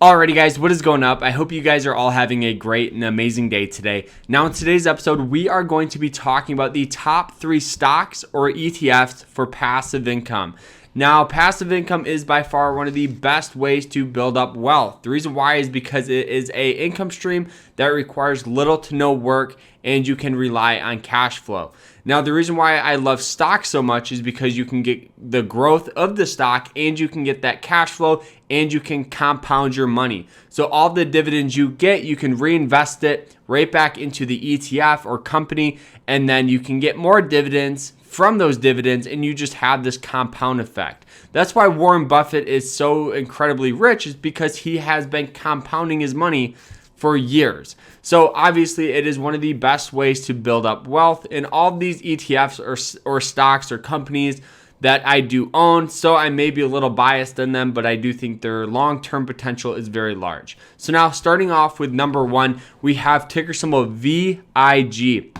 Alrighty guys, what is going up? I hope you guys are all having a great and amazing day today. Now in today's episode, we are going to be talking about the top 3 stocks or ETFs for passive income. Now, passive income is by far one of the best ways to build up wealth. The reason why is because it is an income stream that requires little to no work and you can rely on cash flow. Now, the reason why I love stocks so much is because you can get the growth of the stock and you can get that cash flow and you can compound your money. So all the dividends you get, you can reinvest it right back into the ETF or company, and then you can get more dividends from those dividends, and you just have this compound effect. That's why Warren Buffett is so incredibly rich, is because he has been compounding his money for years. So obviously it is one of the best ways to build up wealth, and all of these ETFs or stocks or companies that I do own, so I may be a little biased in them, but I do think their long-term potential is very large. So now starting off with number 1, we have ticker symbol VIG.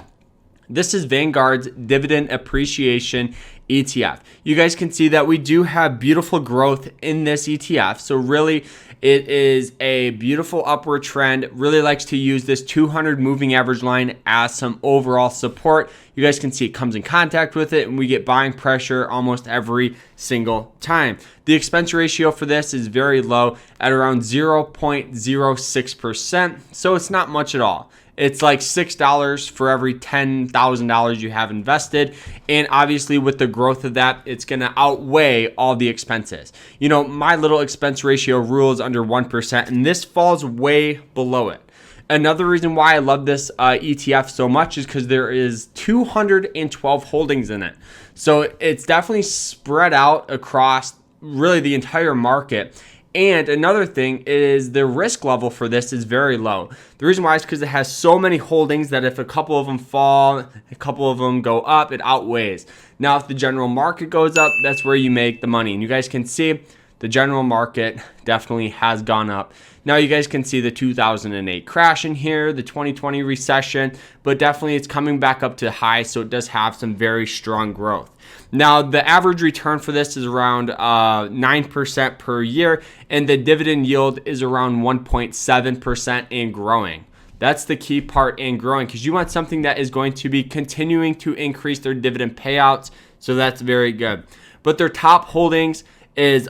This is Vanguard's Dividend Appreciation ETF. You guys can see that we do have beautiful growth in this ETF. So really, it is a beautiful upward trend. Really likes to use this 200 moving average line as some overall support. You guys can see it comes in contact with it and we get buying pressure almost every single time. The expense ratio for this is very low at around 0.06%. So it's not much at all. It's like $6 for every $10,000 you have invested. And obviously with the growth of that, it's going to outweigh all the expenses. You know, my little expense ratio rule is under 1%, and this falls way below it. Another reason why I love this ETF so much is because there is 212 holdings in it. So it's definitely spread out across really the entire market. And another thing is the risk level for this is very low. The reason why is because it has so many holdings that if a couple of them fall, a couple of them go up, it outweighs. Now, if the general market goes up, that's where you make the money. And you guys can see the general market definitely has gone up. Now you guys can see the 2008 crash in here, the 2020 recession, but definitely it's coming back up to high, so it does have some very strong growth. Now the average return for this is around 9% per year, and the dividend yield is around 1.7% and growing. That's the key part in growing, because you want something that is going to be continuing to increase their dividend payouts, so that's very good. But their top holdings is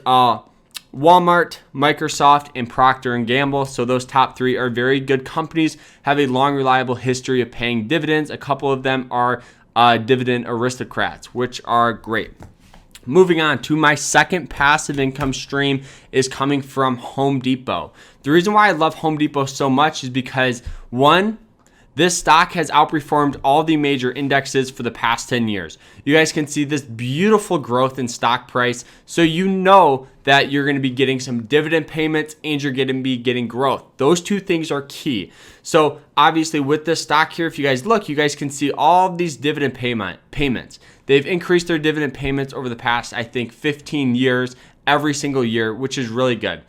Walmart, Microsoft, and Procter & Gamble. So those top 3 are very good companies, have a long, reliable history of paying dividends. A couple of them are dividend aristocrats, which are great. Moving on to my second passive income stream is coming from Home Depot. The reason why I love Home Depot so much is because, one, this stock has outperformed all the major indexes for the past 10 years. You guys can see this beautiful growth in stock price. So you know that you're going to be getting some dividend payments and you're going to be getting growth. Those two things are key. So obviously with this stock here, if you guys look, you guys can see all of these dividend payments. They've increased their dividend payments over the past, I think, 15 years, every single year, which is really good.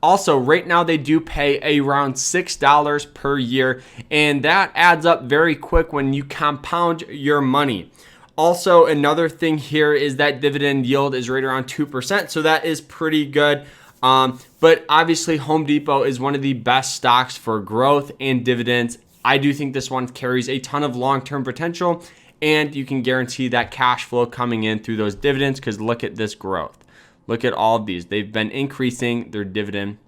Also, right now they do pay around $6 per year, and that adds up very quick when you compound your money. Also, another thing here is that dividend yield is right around 2%, so that is pretty good. But obviously, Home Depot is one of the best stocks for growth and dividends. I do think this one carries a ton of long-term potential, and you can guarantee that cash flow coming in through those dividends, because look at this growth. Look at all of these. They've been increasing their dividend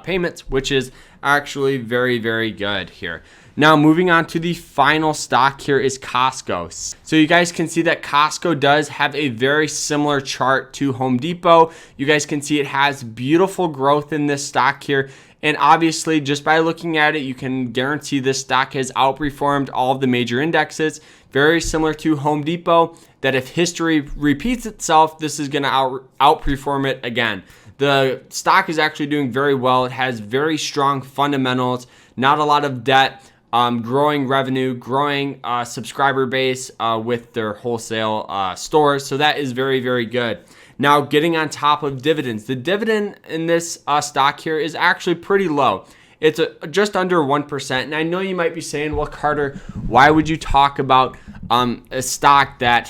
payments, which is actually very, very good here. Now, moving on to the final stock here is Costco. So you guys can see that Costco does have a very similar chart to Home Depot. You guys can see it has beautiful growth in this stock here. And obviously, just by looking at it, you can guarantee this stock has outperformed all of the major indexes. Very similar to Home Depot, that if history repeats itself, this is going to outperform it again. The stock is actually doing very well. It has very strong fundamentals, not a lot of debt, growing revenue, growing subscriber base with their wholesale stores. So that is very, very good. Now, getting on top of dividends. The dividend in this stock here is actually pretty low. It's just under 1%. And I know you might be saying, well, Carter, why would you talk about a stock that,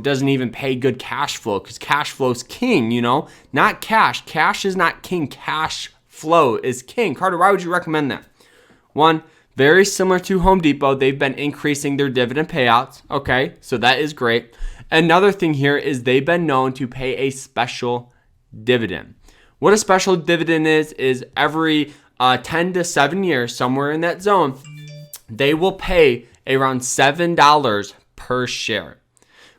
doesn't even pay good cash flow? Because cash flow is king, not cash. Cash is not king. Cash flow is king. Carter, why would you recommend that? One, very similar to Home Depot, they've been increasing their dividend payouts. Okay, so that is great. Another thing here is they've been known to pay a special dividend. What a special dividend is every 10 to 7 years, somewhere in that zone, they will pay around $7 per share,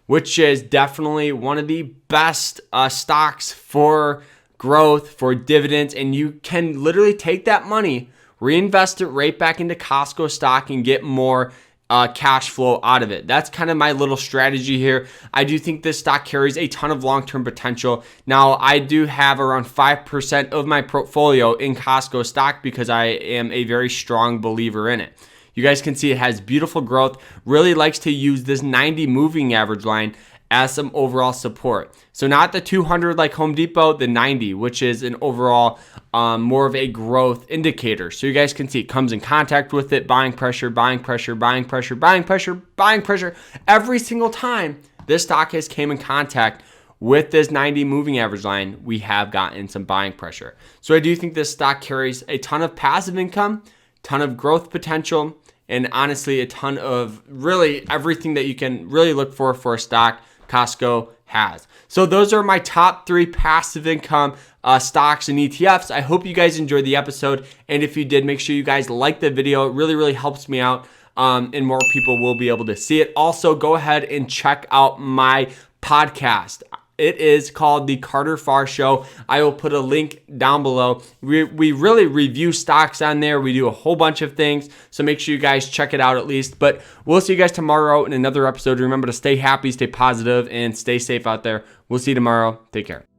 which is definitely one of the best stocks for growth, for dividends. And you can literally take that money, reinvest it right back into Costco stock and get more cash flow out of it. That's kind of my little strategy here. I do think this stock carries a ton of long-term potential. Now, I do have around 5% of my portfolio in Costco stock because I am a very strong believer in it. You guys can see it has beautiful growth, really likes to use this 90 moving average line as some overall support. So not the 200 like Home Depot, the 90, which is an overall more of a growth indicator. So you guys can see it comes in contact with it, buying pressure, buying pressure, buying pressure, buying pressure, buying pressure. Every single time this stock has came in contact with this 90 moving average line, we have gotten some buying pressure. So I do think this stock carries a ton of passive income, ton of growth potential, and honestly, a ton of really everything that you can really look for a stock Costco has. So those are my top 3 passive income stocks and ETFs. I hope you guys enjoyed the episode. And if you did, make sure you guys like the video. It really, really helps me out. And more people will be able to see it. Also, go ahead and check out my podcast. It is called The Carter Farr Show. I will put a link down below. We really review stocks on there. We do a whole bunch of things. So make sure you guys check it out at least. But we'll see you guys tomorrow in another episode. Remember to stay happy, stay positive, and stay safe out there. We'll see you tomorrow. Take care.